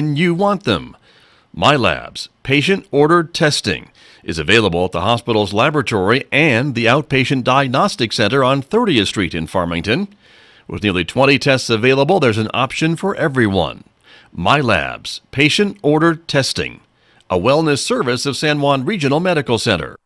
when you want them. MyLabs, patient-ordered testing, is available at the hospital's laboratory and the Outpatient Diagnostic Center on 30th Street in Farmington. With nearly 20 tests available, there's an option for everyone. MyLabs, patient-ordered testing, a wellness service of San Juan Regional Medical Center.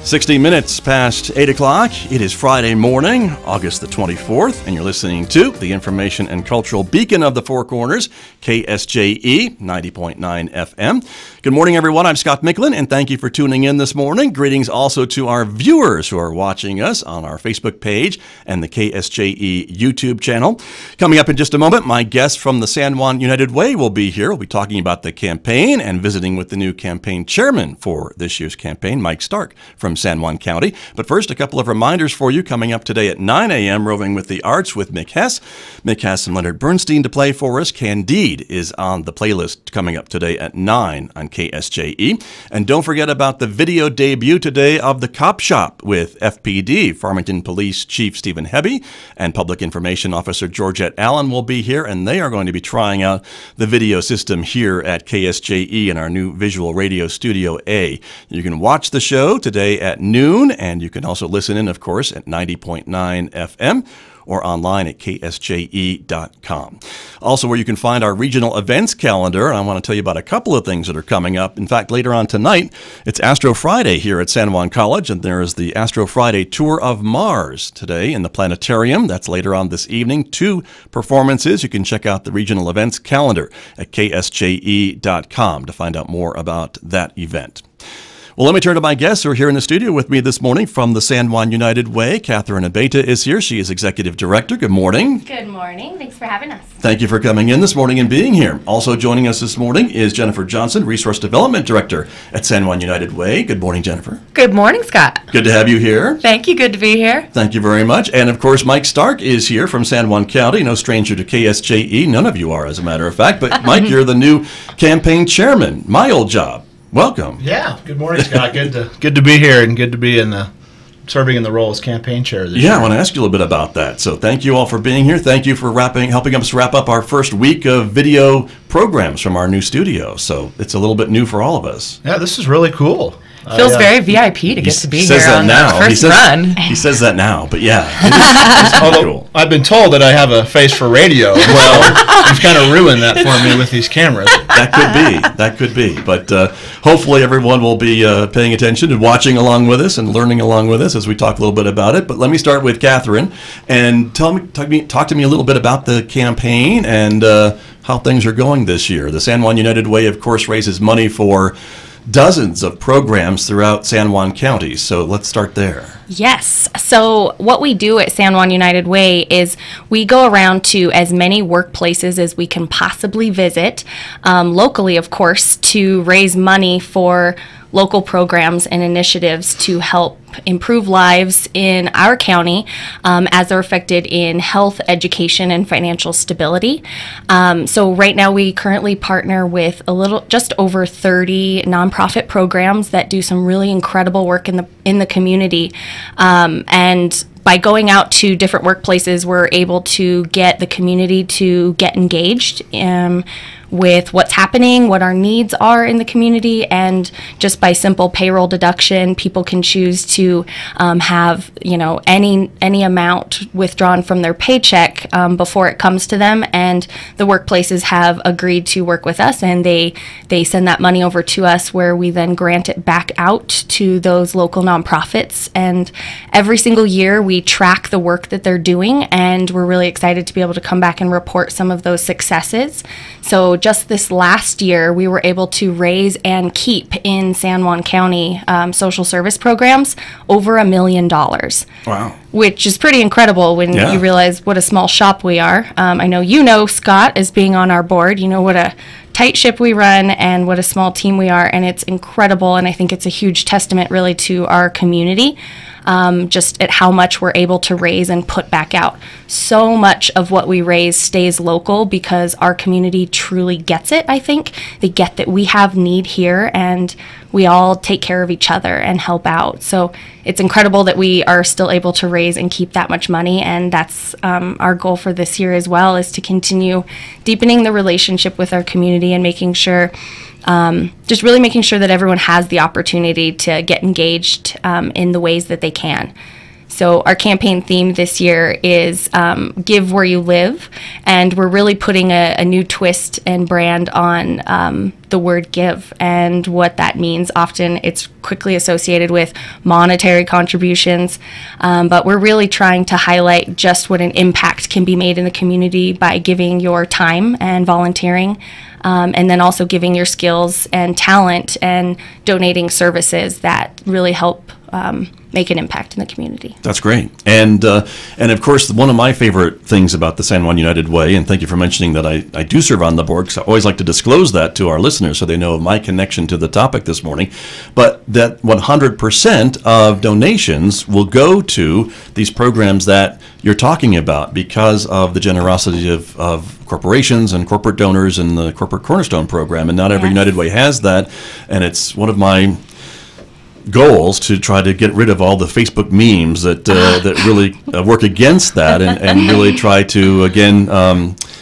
60 minutes past 8 o'clock. It is Friday morning, August the 24th, and you're listening to the information and cultural beacon of the Four Corners, KSJE 90.9 FM. Good morning, everyone. I'm Scott Michlin, and thank you for tuning in this morning. Greetings also to our viewers who are watching us on our Facebook page and the KSJE YouTube channel. Coming up in just a moment, my guest from the San Juan United Way will be here. We'll be talking about the campaign and visiting with the new campaign chairman for this year's campaign, Mike Stark from San Juan County. But first, a couple of reminders for you coming up today at 9 a.m. Roving with the Arts with Mick Hess. Mick has some Leonard Bernstein to play for us. Candide is on the playlist coming up today at 9 on KSJE. And don't forget about the video debut today of The Cop Shop with FPD, Farmington Police Chief Stephen Hebe, and Public Information Officer Georgette Allen will be here, and they are going to be trying out the video system here at KSJE in our new Visual Radio Studio A. You can watch the show today at noon, and you can also listen in, of course, at 90.9 FM or online at ksje.com. Also, where you can find our regional events calendar, and I want to tell you about a couple of things that are coming up. In fact, later on tonight, it's Astro Friday here at San Juan College, and there is the Astro Friday Tour of Mars today in the planetarium. That's later on this evening. 2 performances. You can check out the regional events calendar at ksje.com to find out more about that event. Well, let me turn to my guests who are here in the studio with me this morning from the San Juan United Way. Catherine Abeta is here. She is Executive Director. Good morning. Good morning. Thanks for having us. Thank you for coming in this morning and being here. Also joining us this morning is Jennifer Johnson, Resource Development Director at San Juan United Way. Good morning, Jennifer. Good morning, Scott. Good to have you here. Thank you. Good to be here. Thank you very much. And, of course, Mike Stark is here from San Juan County. No stranger to KSJE. None of you are, as a matter of fact. But, Mike, you're the new campaign chairman. My old job. Welcome. Yeah. Good morning, Scott. Good to be here and good to be serving in the role as campaign chair this year. I want to ask you a little bit about that. So thank you all for being here. Thank you for helping us wrap up our first week of video programs from our new studio. So it's a little bit new for all of us. Yeah, this is really cool. Feels very VIP to get to be here on the first run. He says that now, but yeah, it's although cool. I've been told that I have a face for radio. Well, you've kind of ruined that for me with these cameras. That could be. But hopefully everyone will be paying attention and watching along with us and learning along with us as we talk a little bit about it. But let me start with Catherine and talk to me a little bit about the campaign and how things are going this year. The San Juan United Way, of course, raises money for dozens of programs throughout San Juan County. So let's start there. Yes. So what we do at San Juan United Way is we go around to as many workplaces as we can possibly visit, locally, of course, to raise money for local programs and initiatives to help improve lives in our county as they're affected in health, education, and financial stability. So right now we currently partner with just over 30 nonprofit programs that do some really incredible work in the community. And by going out to different workplaces, we're able to get the community to get engaged with what's happening, what our needs are in the community, and just by simple payroll deduction, people can choose to have any amount withdrawn from their paycheck before it comes to them, and the workplaces have agreed to work with us, and they send that money over to us, where we then grant it back out to those local nonprofits. And every single year we track the work that they're doing, and we're really excited to be able to come back and report some of those successes. So just this last year, we were able to raise and keep in San Juan County social service programs over $1 million. Wow. which is pretty incredible when you realize what a small shop we are. I know Scott, as being on our board, what a tight ship we run and what a small team we are, and it's incredible, and I think it's a huge testament really to our community, just at how much we're able to raise and put back out. So much of what we raise stays local because our community truly gets it, I think. They get that we have need here, and we all take care of each other and help out. So it's incredible that we are still able to raise and keep that much money, and that's our goal for this year as well, is to continue deepening the relationship with our community and making sure, just really making sure that everyone has the opportunity to get engaged in the ways that they can. So our campaign theme this year is Give Where You Live, and we're really putting a new twist and brand on the word give and what that means. Often it's quickly associated with monetary contributions, but we're really trying to highlight just what an impact can be made in the community by giving your time and volunteering, and then also giving your skills and talent and donating services that really help make an impact in the community. That's great. And of course, one of my favorite things about the San Juan United Way, and thank you for mentioning that I do serve on the board, because I always like to disclose that to our listeners so they know of my connection to the topic this morning, but that 100% of donations will go to these programs that you're talking about because of the generosity of corporations and corporate donors and the Corporate Cornerstone program. And not every United Way has that, and it's one of my goals to try to get rid of all the Facebook memes that really work against that, and really try to, again,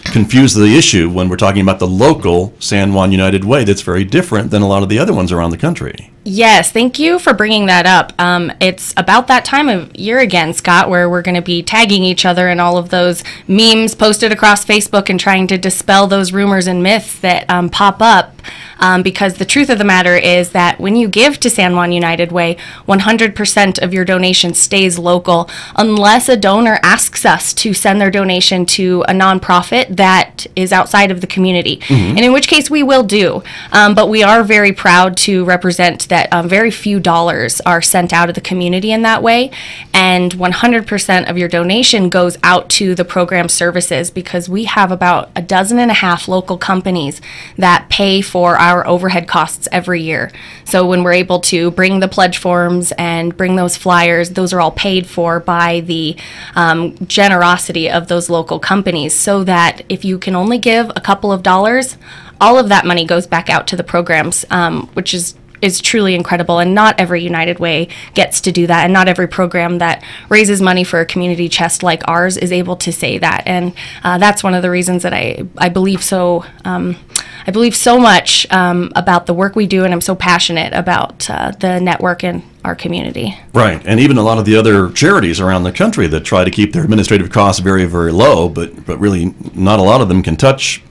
confuse the issue when we're talking about the local San Juan United Way that's very different than a lot of the other ones around the country. Yes, thank you for bringing that up. It's about that time of year again, Scott, where we're going to be tagging each other in all of those memes posted across Facebook and trying to dispel those rumors and myths that pop up. Because the truth of the matter is that when you give to San Juan United Way, 100% of your donation stays local unless a donor asks us to send their donation to a nonprofit that is outside of the community, and in which case we will do. But we are very proud to represent that very few dollars are sent out of the community in that way, and 100% of your donation goes out to the program services, because we have about a dozen and a half local companies that pay for our overhead costs every year. So when we're able to bring the pledge forms and bring those flyers, those are all paid for by the generosity of those local companies, so that if you can only give a couple of dollars, all of that money goes back out to the programs, which is truly incredible. And not every United Way gets to do that, and not every program that raises money for a community chest like ours is able to say that. And that's one of the reasons that I believe so. I believe so much about the work we do, and I'm so passionate about the network and our community. Right, and even a lot of the other charities around the country that try to keep their administrative costs very, very low, but really not a lot of them can touch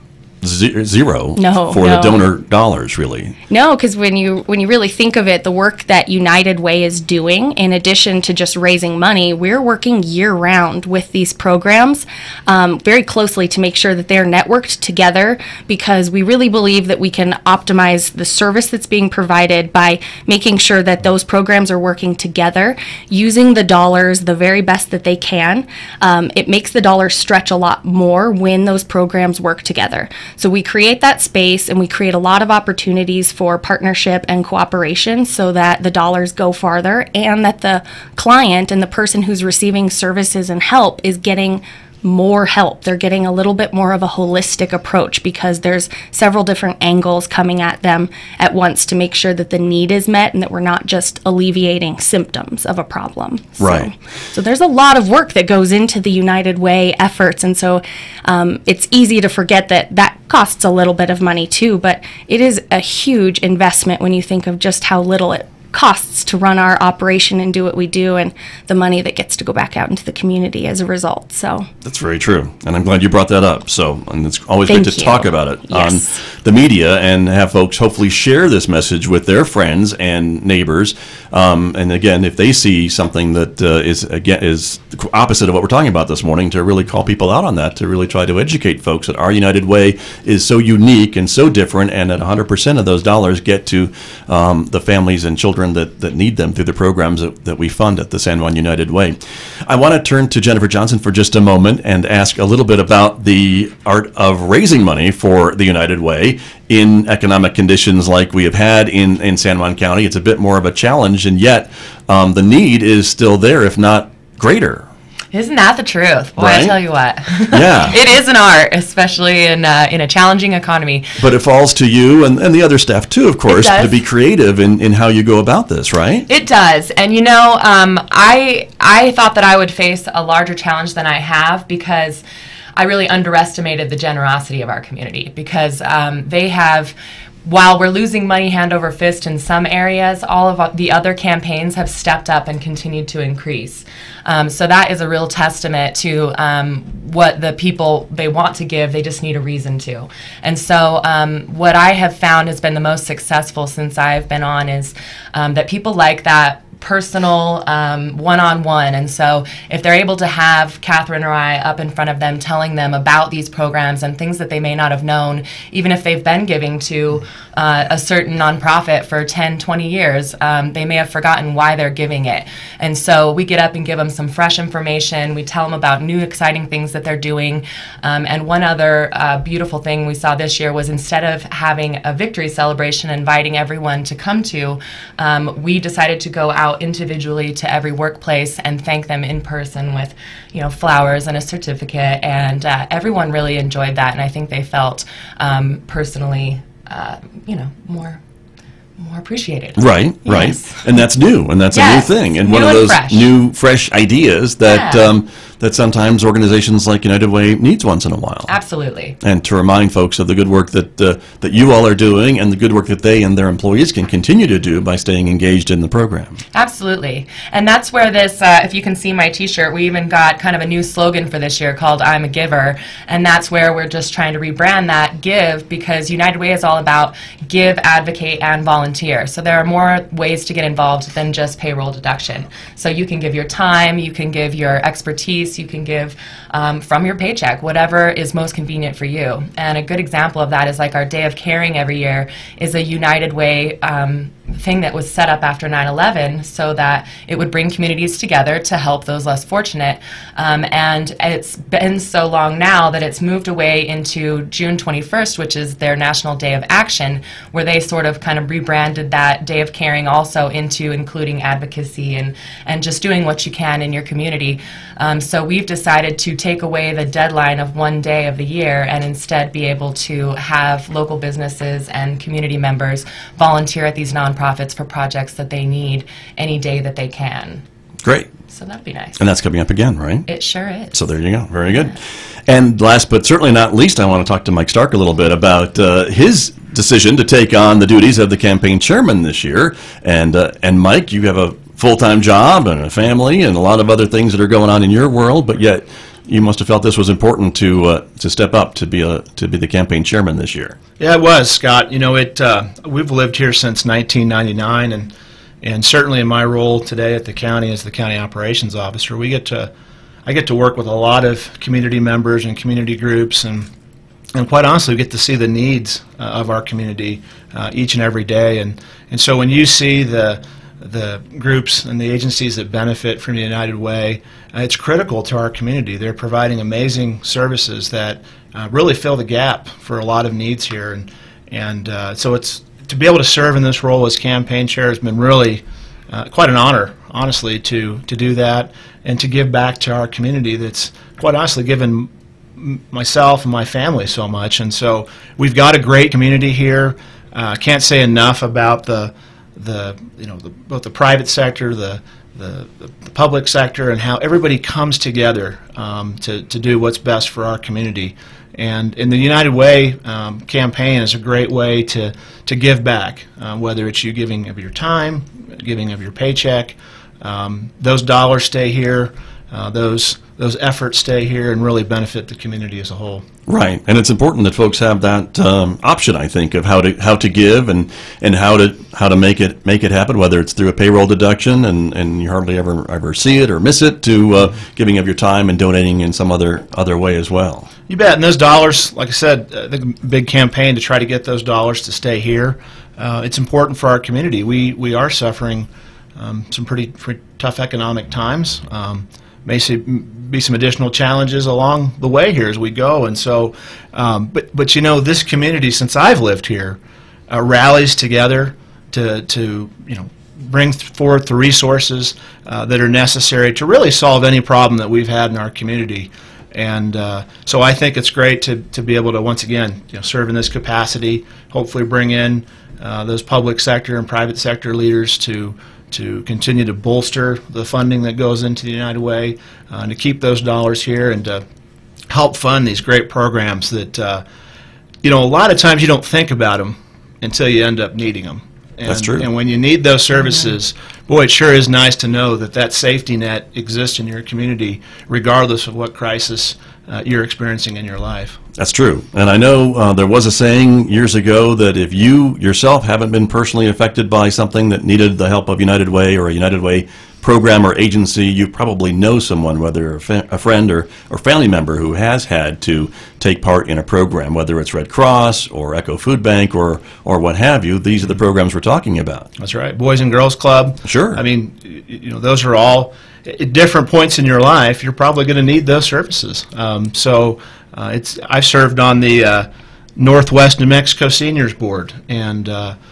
zero for the donor dollars, really. No, because when you really think of it, the work that United Way is doing, in addition to just raising money, we're working year-round with these programs very closely to make sure that they're networked together, because we really believe that we can optimize the service that's being provided by making sure that those programs are working together, using the dollars the very best that they can. It makes the dollars stretch a lot more when those programs work together. So we create that space, and we create a lot of opportunities for partnership and cooperation, so that the dollars go farther, and that the client and the person who's receiving services and help is getting more help. They're getting a little bit more of a holistic approach, because there's several different angles coming at them at once to make sure that the need is met and that we're not just alleviating symptoms of a problem. Right. So there's a lot of work that goes into the United Way efforts, and so it's easy to forget that costs a little bit of money too, but it is a huge investment when you think of just how little it costs to run our operation and do what we do, and the money that gets to go back out into the community as a result. So that's very true, and I'm glad you brought that up. So, and it's always great to talk about it on the media and have folks hopefully share this message with their friends and neighbors. And again, if they see something that is the opposite of what we're talking about this morning, to really call people out on that, to really try to educate folks that our United Way is so unique and so different, and that 100% of those dollars get to the families and children children that need them through the programs that we fund at the San Juan United Way. I want to turn to Jennifer Johnson for just a moment and ask a little bit about the art of raising money for the United Way in economic conditions like we have had in San Juan County. It's a bit more of a challenge, and yet the need is still there, if not greater. Isn't that the truth? Boy, Right? I tell you what. Yeah. It is an art, especially in a challenging economy. But it falls to you and the other staff too, of course, does. to be creative in how you go about this, right? It does. And you know, I thought that I would face a larger challenge than I have, because I really underestimated the generosity of our community, because they have, while we're losing money hand over fist in some areas, all of the other campaigns have stepped up and continued to increase. So that is a real testament to what the people, they want to give, they just need a reason to. And so what I have found has been the most successful since I've been on is that people like that personal one-on-one. And so if they're able to have Catherine or I up in front of them telling them about these programs and things that they may not have known, even if they've been giving to a certain nonprofit for 10, 20 years, they may have forgotten why they're giving it. And so we get up and give them some fresh information. We tell them about new exciting things that they're doing. And one other beautiful thing we saw this year was, instead of having a victory celebration, inviting everyone to come to, we decided to go out individually to every workplace and thank them in person with, flowers and a certificate. And everyone really enjoyed that. And I think they felt personally, more appreciated. Right, Yes. right. And that's new, and that's Yes, a new thing. And new one of and those fresh. new, fresh ideas that Yeah. that sometimes organizations like United Way needs once in a while. Absolutely. And to remind folks of the good work that you all are doing, and the good work that they and their employees can continue to do by staying engaged in the program. Absolutely. And that's where this, if you can see my t-shirt, we even got kind of a new slogan for this year called I'm a Giver. And that's where we're just trying to rebrand that give, because United Way is all about give, advocate, and volunteer. So there are more ways to get involved than just payroll deduction. So you can give your time, you can give your expertise, you can give from your paycheck, whatever is most convenient for you. And a good example of that is like our Day of Caring every year is a United Way thing that was set up after 9/11 so that it would bring communities together to help those less fortunate. And it's been so long now that it's moved away into June 21st, which is their National Day of Action, where they sort of kind of rebranded that Day of Caring also into including advocacy and just doing what you can in your community. So we've decided to take away the deadline of one day of the year and instead be able to have local businesses and community members volunteer at these nonprofits for projects that they need any day that they can. Great. So that'd be nice. And that's coming up again, right? It sure is. So there you go. Very good. And last but certainly not least, I want to talk to Mike Stark a little bit about his decision to take on the duties of the campaign chairman this year. And Mike, you have a full-time job and a family and a lot of other things that are going on in your world, but yet you must have felt this was important to step up to be the campaign chairman this year. Yeah, it was, Scott. We've lived here since 1999, and certainly in my role today at the county as the county operations officer, I get to work with a lot of community members and community groups, and quite honestly, we get to see the needs of our community each and every day. And so when you see the groups and the agencies that benefit from the United Way, it's critical to our community. They're providing amazing services that really fill the gap for a lot of needs here, and so it's to be able to serve in this role as campaign chair has been really quite an honor, honestly, to do that and to give back to our community that's quite honestly given myself and my family so much. And so we've got a great community here. Can't say enough about both the private sector, the public sector, and how everybody comes together to do what's best for our community. And in the United Way campaign is a great way to give back, whether it's you giving of your time, giving of your paycheck. Those dollars stay here. Those efforts stay here and really benefit the community as a whole. Right, and it's important that folks have that option, I think, of how to give and how to make it happen, whether it's through a payroll deduction and you hardly ever see it or miss it, to giving of your time and donating in some other way as well. You bet. And those dollars, like I said, the big campaign to try to get those dollars to stay here. it's important for our community. We are suffering some pretty tough economic times. May be some additional challenges along the way here as we go, and so, but you know, this community, since I've lived here, rallies together to bring forth the resources that are necessary to really solve any problem that we've had in our community. And so I think it's great to be able to once again serve in this capacity, hopefully bring in those public sector and private sector leaders to continue to bolster the funding that goes into the United Way, and to keep those dollars here and to help fund these great programs that a lot of times you don't think about them until you end up needing them. And, that's true. And when you need those services, boy, it sure is nice to know that safety net exists in your community, regardless of what crisis you're experiencing in your life. That's true. And I know there was a saying years ago that if you yourself haven't been personally affected by something that needed the help of United Way or a United Way program or agency, you probably know someone, whether a friend or family member, who has had to take part in a program, whether it's Red Cross or Echo Food Bank or what have you. These are the programs we're talking about. That's right. Boys and Girls Club. Sure. I mean, those are all at different points in your life. You're probably going to need those services. I've served on the Northwest New Mexico Seniors Board, and I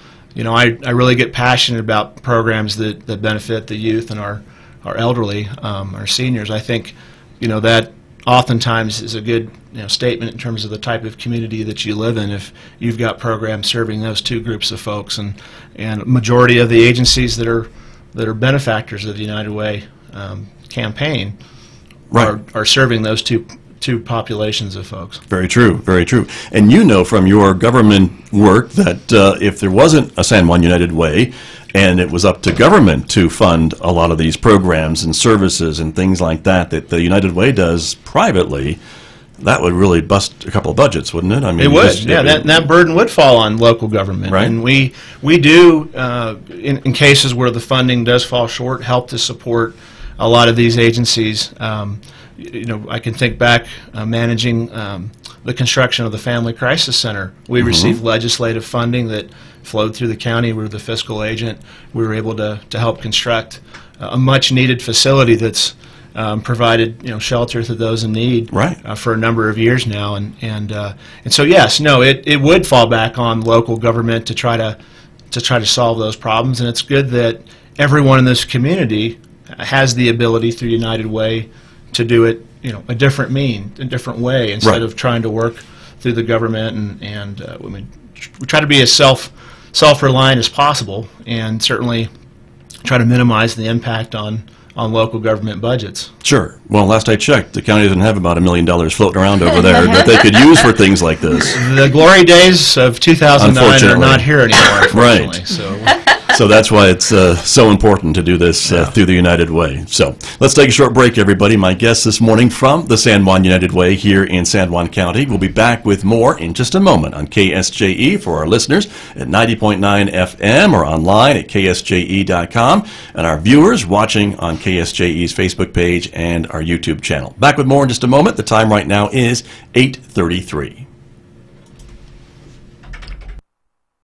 really get passionate about programs that benefit the youth and our elderly, our seniors. I think that oftentimes is a good statement in terms of the type of community that you live in if you've got programs serving those two groups of folks, and majority of the agencies that are benefactors of the United Way campaign are serving those two populations of folks. Very true, very true. And from your government work that if there wasn't a San Juan United Way and it was up to government to fund a lot of these programs and services and things like that the United Way does privately, that would really bust a couple of budgets, wouldn't it? I mean, it would. That burden would fall on local government. Right. And we do, in cases where the funding does fall short, help to support a lot of these agencies. I can think back managing the construction of the Family Crisis Center. We received legislative funding that flowed through the county. We were the fiscal agent. We were able to help construct a much-needed facility that's provided shelter to those in need for a number of years now. And so yes, it would fall back on local government to try to solve those problems. And it's good that everyone in this community has the ability through United Way to do it, a different way, instead of trying to work through the government. And we try to be as self-reliant as possible, and certainly try to minimize the impact on local government budgets. Sure. Well, last I checked, the county doesn't have about $1 million floating around over there that they could use for things like this. The glory days of 2009 are not here anymore, unfortunately. Right. So that's why it's so important to do this through the United Way. So let's take a short break, everybody. My guest this morning from the San Juan United Way here in San Juan County. We'll be back with more in just a moment on KSJE for our listeners at 90.9 FM or online at ksje.com, and our viewers watching on KSJE's Facebook page and our YouTube channel. Back with more in just a moment. The time right now is 8:33.